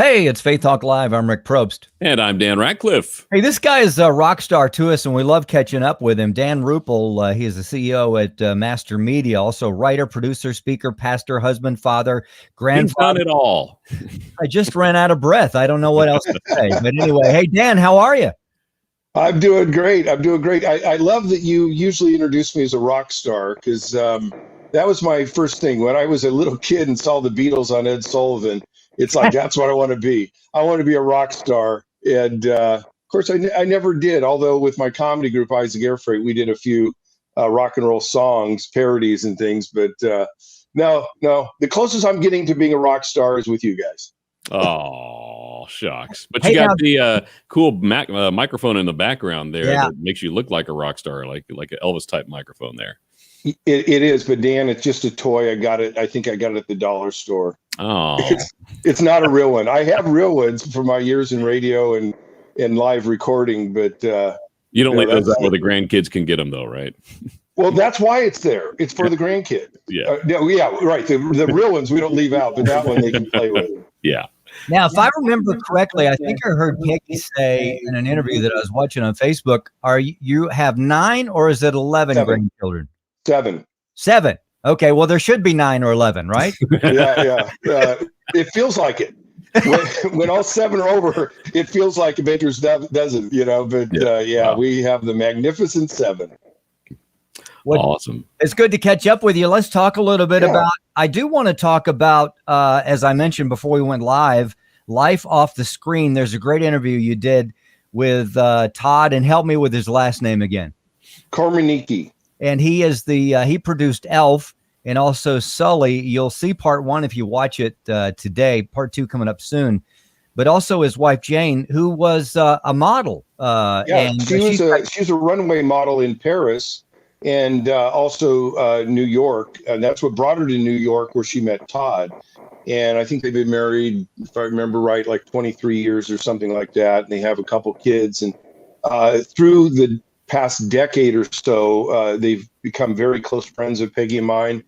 Hey, it's Faith Talk Live. I'm Rick Probst. And I'm Dan Ratcliffe. Hey, this guy is a rock star to us, and we love catching up with him. Dan Rupple, he is the CEO at Master Media, also writer, producer, speaker, pastor, husband, father, grandfather. You've done it all. I just ran out of breath. I don't know what else to say. But anyway, hey, Dan, how are you? I'm doing great. I love that you usually introduce me as a rock star because that was my first thing. When I was a little kid and saw the Beatles on Ed Sullivan, it's like, that's what I want to be. I want to be a rock star. And of course, I never did. Although with my comedy group, Isaac Air Freight, we did a few rock and roll songs, parodies and things. But no, the closest I'm getting to being a rock star is with you guys. Oh, shucks. But you got the cool microphone in the background there that makes you look like a rock star, like an Elvis type microphone there. It is, but Dan, it's just a toy. I got it. I think I got it at the dollar store. Oh, it's not a real one. I have real ones from my years in radio and live recording, but you don't leave those out where the grandkids can get them, though, right? Well, that's why it's there. It's for the grandkids. Yeah, right. The real ones we don't leave out, but that one they can play with. Yeah. Now, if I remember correctly, I think I heard Peggy say in an interview that I was watching on Facebook, you have 9 or is it 11 grandchildren? 7. 7. Okay, well, there should be 9 or 11, right? Yeah. It feels like it. When all 7 are over, it feels like Avengers doesn't, But we have the magnificent 7. Awesome. It's good to catch up with you. Let's talk a little bit about, I do want to talk about, as I mentioned before we went live, Life Off the Screen. There's a great interview you did with Todd, and help me with his last name again. Kormanecki. And he is he produced Elf and also Sully. You'll see part 1 if you watch it today, part 2 coming up soon. But also his wife, Jane, who was a model. And she was a runway model in Paris and also New York. And that's what brought her to New York, where she met Todd. And I think they've been married, if I remember right, like 23 years or something like that. And they have a couple kids. And through the past decade or so, they've become very close friends of Peggy and mine.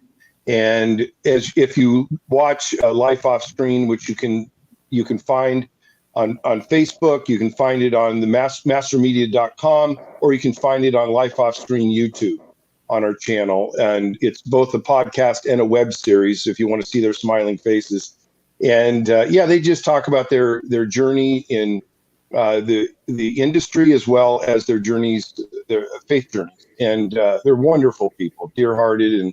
And if you watch Life Off Screen, which you can find on Facebook, you can find it on the mastermedia.com, or you can find it on Life Off Screen YouTube on our channel. And it's both a podcast and a web series if you want to see their smiling faces. And they just talk about their journey in the industry, as well as their journeys, their faith journeys. And they're wonderful people, dear-hearted,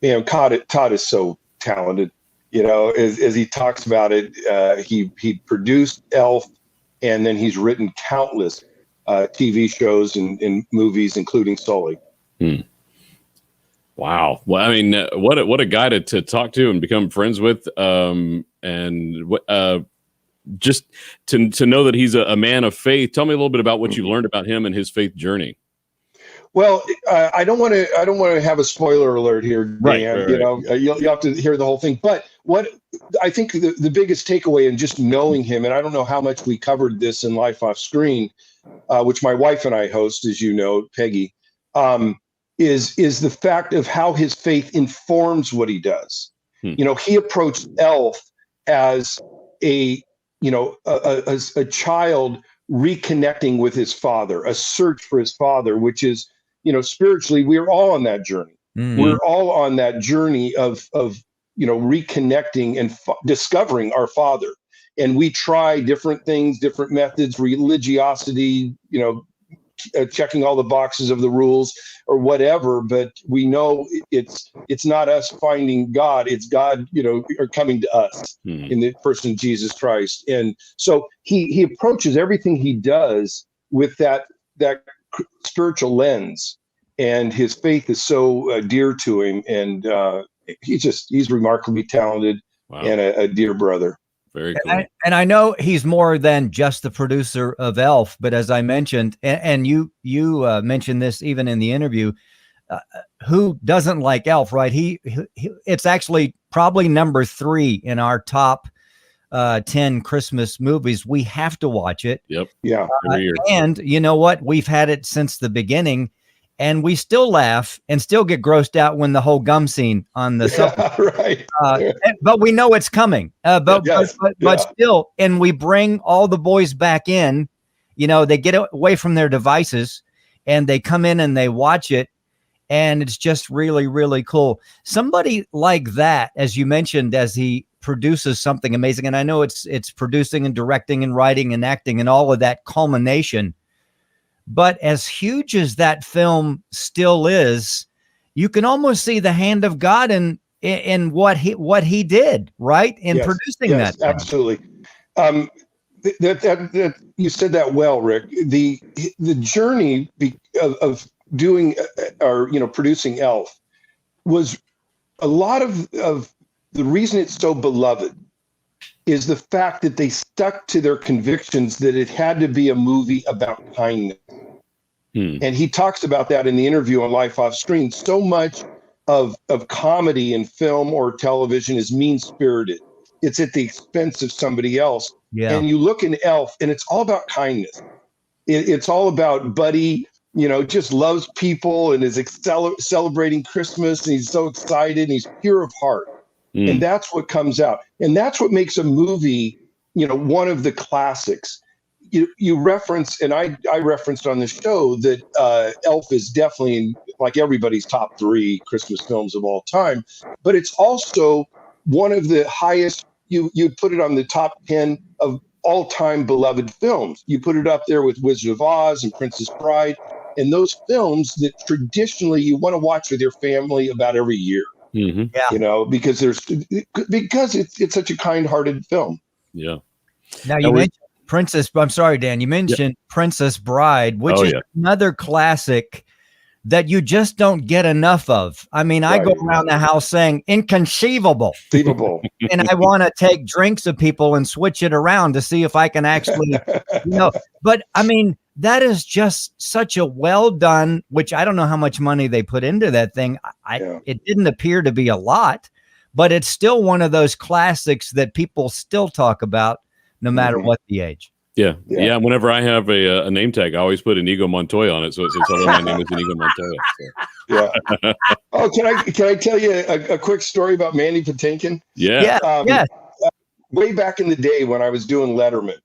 and Todd is so talented. As he talks about it, he produced Elf, and then he's written countless TV shows and movies, including Sully. Wow. Well, I mean, what a guy to talk to and become friends with, just to know that he's a man of faith. Tell me a little bit about what you learned about him and his faith journey. Well, I don't want to have a spoiler alert here, Dan. Right. You'll have to hear the whole thing. But what I think the biggest takeaway in just knowing him, and I don't know how much we covered this in Life Off Screen, which my wife and I host, as you know, Peggy, is the fact of how his faith informs what he does. He approached Elf as a child reconnecting with his father, a search for his father, which is, spiritually, we're all on that journey. Mm-hmm. We're all on that journey of reconnecting and discovering our father. And we try different things, different methods, religiosity, checking all the boxes of the rules or whatever, but we know it's not us finding God, it's God, or coming to us in the person of Jesus Christ. And so he approaches everything he does with that spiritual lens, and his faith is so dear to him, and he's remarkably talented. Wow. And a dear brother. Very cool. And I know he's more than just the producer of Elf, but as I mentioned, and you mentioned this even in the interview, who doesn't like Elf, right? He it's actually probably number 3 in our top 10 Christmas movies. We have to watch it. Yep. Yeah. And you know what? We've had it since the beginning. and we still laugh and still get grossed out when the whole gum scene on the right. But we know it's coming. But Yes. still, and we bring all the boys back in. You know, they get away from their devices and they come in and they watch it, and it's just really, really cool. Somebody like that, as you mentioned, as he produces something amazing, and I know it's producing and directing and writing and acting and all of that culmination. But as huge as that film still is, you can almost see the hand of God in what he did, right? In producing that. Absolutely. That you said that well, Rick. The journey of doing or producing Elf was a lot of the reason it's so beloved is the fact that they stuck to their convictions that it had to be a movie about kindness. And he talks about that in the interview on Life Off Screen. So much of comedy in film or television is mean-spirited. It's at the expense of somebody else. Yeah. And you look in Elf, and it's all about kindness. It's all about Buddy, just loves people and is celebrating Christmas, and he's so excited, and he's pure of heart. And that's what comes out. And that's what makes a movie, one of the classics. You reference, and I referenced on the show that Elf is definitely in, like, everybody's top 3 Christmas films of all time, but it's also one of the highest. You'd put it on the top 10 of all-time beloved films. You put it up there with Wizard of Oz and Princess Bride, and those films that traditionally you want to watch with your family about every year. Yeah. Because it's such a kind-hearted film. Yeah. Now you mentioned Princess. I'm sorry, Dan. You mentioned Princess Bride, which is another classic that you just don't get enough of. I mean, I go around the house saying inconceivable. And I want to take drinks of people and switch it around to see if I can actually, but I mean, that is just such a well done, which I don't know how much money they put into that thing. It didn't appear to be a lot, but it's still one of those classics that people still talk about no matter what the age. Yeah. Whenever I have a name tag, I always put Inigo Montoya on it, so it says, "Hello, my name is Inigo Montoya." So. Yeah. Oh, can I tell you a quick story about Mandy Patinkin? Yeah. Way back in the day when I was doing Letterman,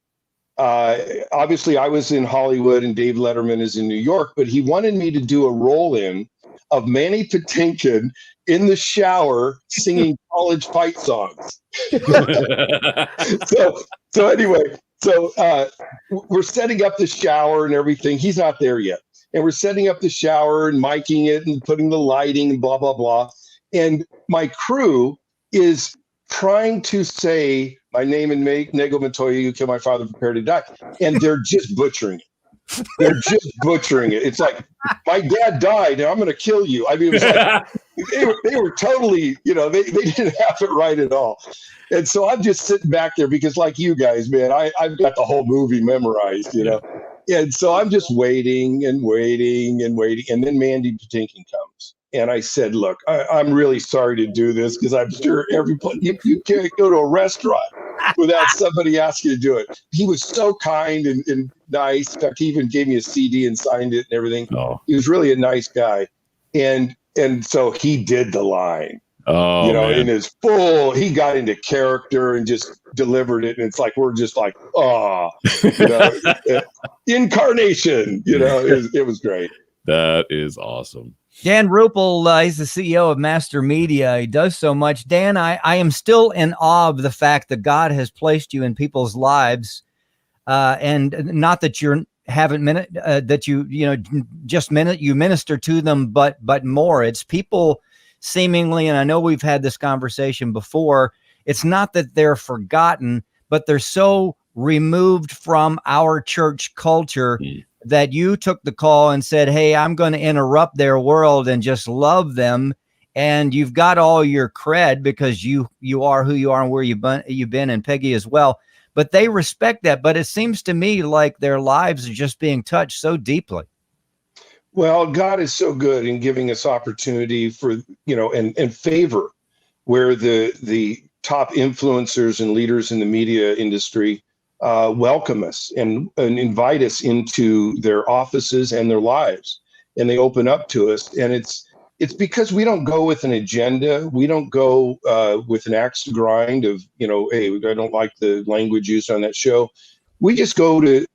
obviously I was in Hollywood and Dave Letterman is in New York, but he wanted me to do a roll-in of Mandy Patinkin in the shower singing college fight songs. So anyway. So we're setting up the shower and everything. He's not there yet. And we're setting up the shower and miking it and putting the lighting and blah, blah, blah. And my crew is trying to say my name and Nego Montoya, you kill my father, prepare to die. And they're just butchering it. It's like, my dad died and I'm going to kill you. I mean, it was like, they were totally, they didn't have it right at all. And so I'm just sitting back there because, like you guys, man, I've got the whole movie memorized, And so I'm just waiting and waiting and waiting. And then Mandy Patinkin comes. And I said, look, I'm really sorry to do this because I'm sure everybody, you can't go to a restaurant without somebody asking you to do it. He was so kind and nice. In fact, he even gave me a CD and signed it and everything. Oh. He was really a nice guy. And so he did the line. Oh, man. In his full, he got into character and just delivered it. And it's like, we're just like, incarnation, it was great. That is awesome. Dan Rupple, he's the CEO of Master Media. He does so much. Dan, I am still in awe of the fact that God has placed you in people's lives, and not that you you minister to them, but more. It's people seemingly, and I know we've had this conversation before. It's not that they're forgotten, but they're so removed from our church culture that you took the call and said, hey, I'm going to interrupt their world and just love them. And you've got all your cred because you are who you are and where you've been, and Peggy as well. But they respect that. But it seems to me like their lives are just being touched so deeply. Well, God is so good in giving us opportunity for, and favor where the top influencers and leaders in the media industry welcome us and invite us into their offices and their lives. and they open up to us. And it's because we don't go with an agenda. We don't go with an axe to grind of, hey, I don't like the language used on that show. We just go to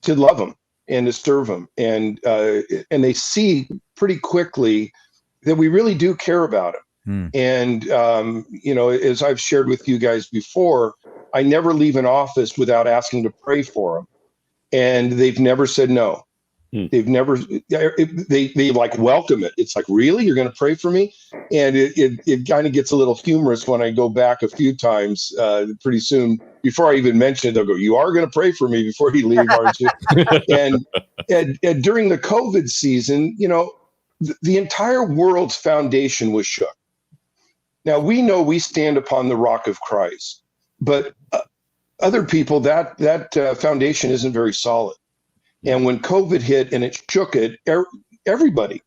love them and to serve them. And they see pretty quickly that we really do care about them. And, as I've shared with you guys before, I never leave an office without asking to pray for them. And they've never said no. They've never, they like welcome it. It's like, really? You're going to pray for me? And it kind of gets a little humorous when I go back a few times pretty soon. Before I even mention it, they'll go, you are going to pray for me before you leave, aren't you? and during the COVID season, the entire world's foundation was shook. Now, we know we stand upon the rock of Christ, but other people, that foundation isn't very solid. And when COVID hit and it shook it, everybody,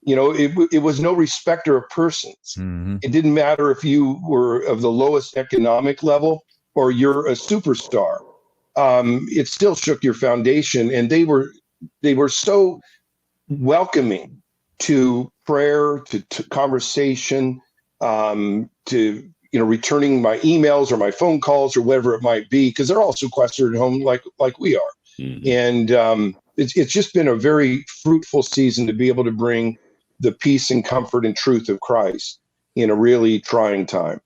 it was no respecter of persons. It didn't matter if you were of the lowest economic level or you're a superstar. It still shook your foundation. And they were so welcoming to prayer, to conversation, to returning my emails or my phone calls or whatever it might be, because they're all sequestered at home like we are. And it's just been a very fruitful season to be able to bring the peace and comfort and truth of Christ in a really trying time.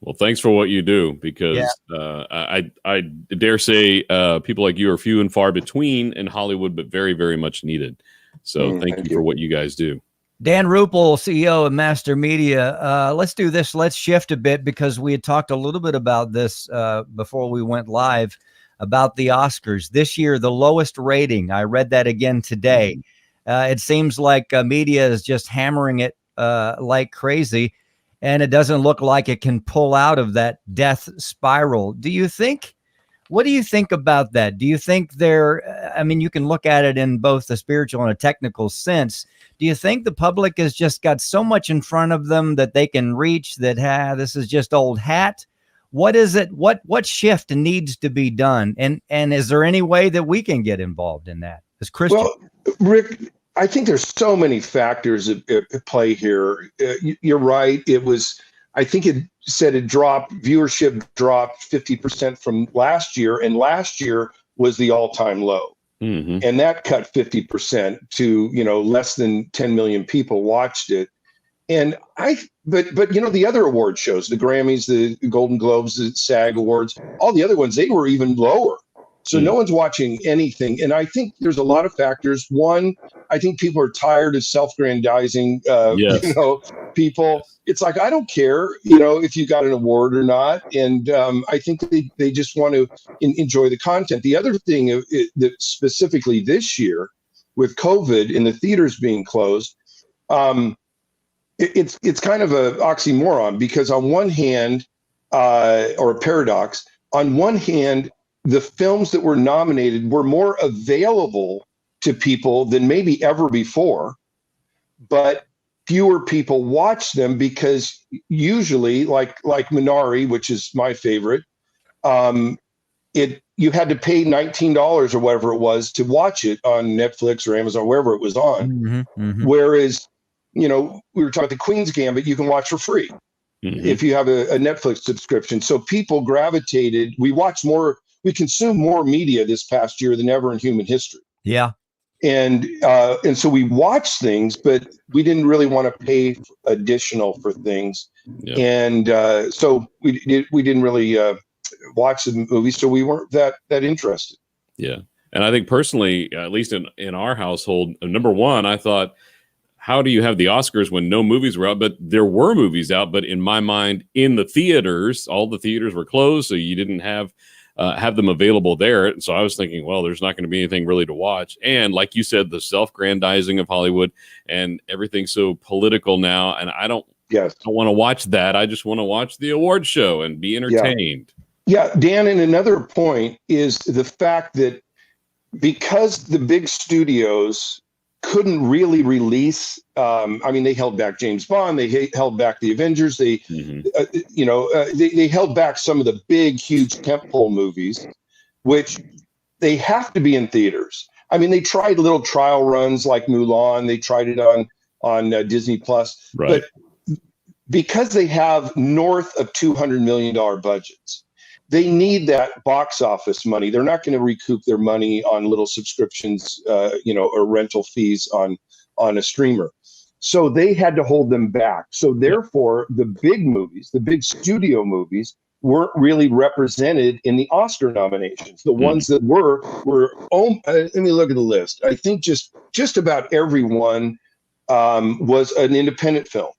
Well, thanks for what you do, because I dare say people like you are few and far between in Hollywood, but very, very much needed. So thank you for what you guys do. Dan Rupple, CEO of Master Media. Let's do this. Let's shift a bit, because we had talked a little bit about this before we went live about the Oscars. This year, the lowest rating. I read that again today. It seems like media is just hammering it like crazy, and it doesn't look like it can pull out of that death spiral. What do you think about that? Do you think you can look at it in both the spiritual and a technical sense. Do you think the public has just got so much in front of them that they can reach that, this is just old hat? What is it? What shift needs to be done? And is there any way that we can get involved in that as Christians? Well, Rick, I think there's so many factors at play here. You're right. I think it said viewership dropped 50% from last year, and last year was the all-time low. And that cut 50% to, less than 10 million people watched it. And but the other award shows, the Grammys, the Golden Globes, the SAG Awards, all the other ones, they were even lower. So no one's watching anything. And I think there's a lot of factors. One, I think people are tired of self-grandizing, people. It's like, I don't care, if you got an award or not. And I think they just want to enjoy the content. The other thing that specifically this year with COVID and the theaters being closed, it's kind of an oxymoron, because on one hand, or a paradox, on one hand, the films that were nominated were more available to people than maybe ever before, but fewer people watch them, because usually, like Minari, which is my favorite, you had to pay $19 or whatever it was to watch it on Netflix or Amazon, wherever it was on. Whereas, we were talking about the Queen's Gambit, you can watch for free if you have a Netflix subscription. So people gravitated. We consumed more media this past year than ever in human history. Yeah. And so we watched things, but we didn't really want to pay additional for things. Yeah. And so we didn't really watch the movie, so we weren't that interested. Yeah. And I think personally, at least in our household, number one, I thought, how do you have the Oscars when no movies were out? But there were movies out, but in my mind, in the theaters, all the theaters were closed, so you didn't have them available there. So I was thinking, well, there's not going to be anything really to watch. And like you said, the self-grandizing of Hollywood and everything's so political now. And I don't want to watch that. I just want to watch the award show and be entertained. Yeah, Dan, and another point is the fact that because the big studios couldn't really release, they held back James Bond, they held back the Avengers, they held back some of the big, huge tentpole movies, which they have to be in theaters. I mean, they tried little trial runs like Mulan. They tried it on Disney Plus, Right. but because they have north of $200 million budgets, they need that box office money. They're not going to recoup their money on little subscriptions, or rental fees on a streamer. So they had to hold them back. So therefore, the big movies, the big studio movies, weren't really represented in the Oscar nominations. The ones that were. Let me look at the list. I think just about every one was an independent film,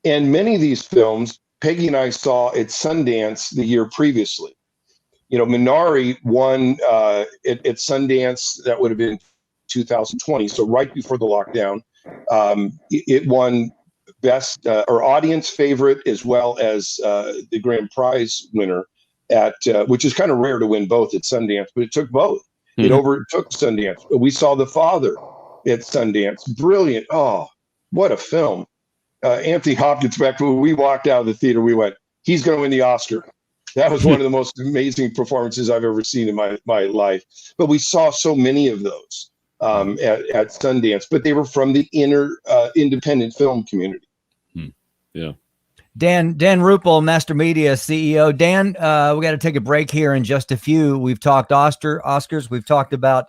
and many of these films Peggy and I saw at Sundance the year previously. Minari won at Sundance. That would have been 2020, so right before the lockdown. It won best or audience favorite as well as the grand prize winner which is kind of rare to win both at Sundance, but it took both. It overtook Sundance. We saw The Father at Sundance. Brilliant. Oh, what a film. Anthony Hopkins, back when we walked out of the theater, we went, he's going to win the Oscar. That was one of the most amazing performances I've ever seen in my life. But we saw so many of those at Sundance, but they were from the independent film community. Yeah. Dan Rupple, Master Media CEO. Dan, we got to take a break here in just a few. We've talked Oscars. We've talked about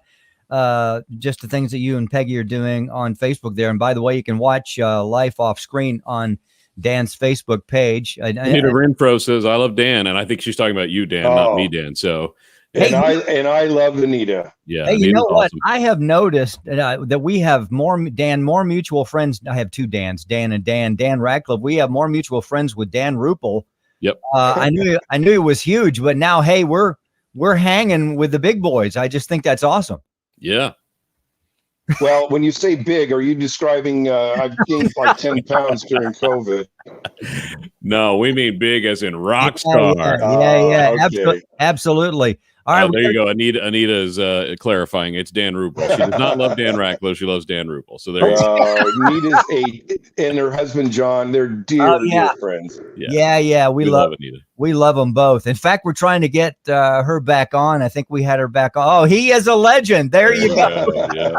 just the things that you and Peggy are doing on Facebook there. And by the way, you can watch Life Off Screen on Dan's Facebook page. Anita Renfro says, I love Dan. And I think she's talking about you, Dan, not me, Dan. So, I love Anita. Yeah. Hey, you know what? Awesome. I have noticed that we have more mutual friends. I have two Dans, Dan and Dan Ratcliffe. We have more mutual friends with Dan Rupple. Yep. I knew it was huge, but now, hey, we're hanging with the big boys. I just think that's awesome. Yeah. Well, when you say big, are you describing I've gained like 10 pounds during COVID? No, we mean big as in rock star. Yeah. Okay. Absolutely. All right. There you go. Anita is clarifying. It's Dan Rupple. She does not love Dan Ratcliffe. She loves Dan Rupple. So there you go. Anita's and her husband, John, they're dear friends. Yeah. We love Anita. We love them both. In fact, we're trying to get her back on. I think we had her back on. Oh, he is a legend. There you go. Yeah.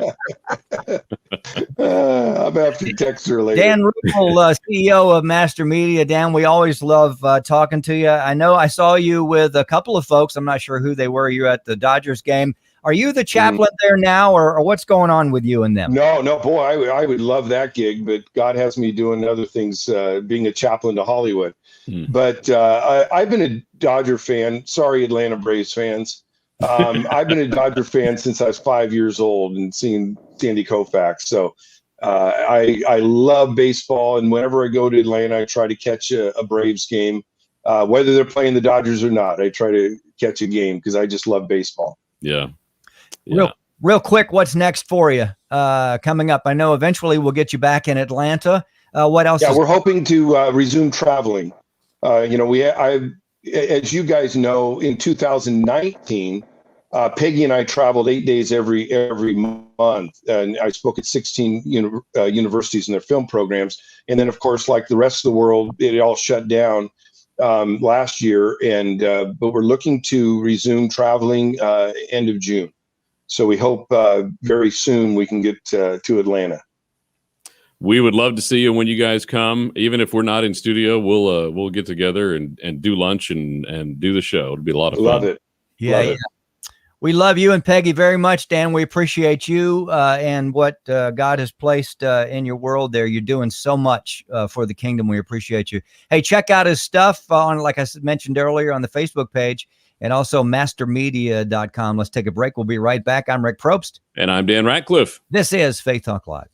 I'm going to have to text her later. Dan Rupple, CEO of Master Media. Dan, we always love talking to you. I know I saw you with a couple of folks. I'm not sure who they were. You're at the Dodgers game. Are you the chaplain there now, or what's going on with you and them? No, boy, I would love that gig, but God has me doing other things, being a chaplain to Hollywood. But I've been a Dodger fan. Sorry, Atlanta Braves fans. I've been a Dodger fan since I was 5 years old and seeing Sandy Koufax. So I love baseball, and whenever I go to Atlanta, I try to catch a Braves game, whether they're playing the Dodgers or not. I try to catch a game because I just love baseball. Yeah. Real quick, what's next for you coming up? I know eventually we'll get you back in Atlanta. What else? Yeah, we're hoping to resume traveling. As you guys know, in 2019, Peggy and I traveled 8 days every month, and I spoke at 16 universities in their film programs. And then, of course, like the rest of the world, it all shut down last year. And but we're looking to resume traveling end of June. So we hope very soon we can get to Atlanta. We would love to see you when you guys come. Even if we're not in studio, we'll get together and do lunch and do the show. It'll be a lot of fun. Love it. Yeah. We love you and Peggy very much, Dan. We appreciate you and what God has placed in your world there. You're doing so much for the kingdom. We appreciate you. Hey, check out his stuff on, like I mentioned earlier, on the Facebook page and also mastermedia.com. Let's take a break. We'll be right back. I'm Rick Probst. And I'm Dan Ratcliffe. This is Faith Talk Live.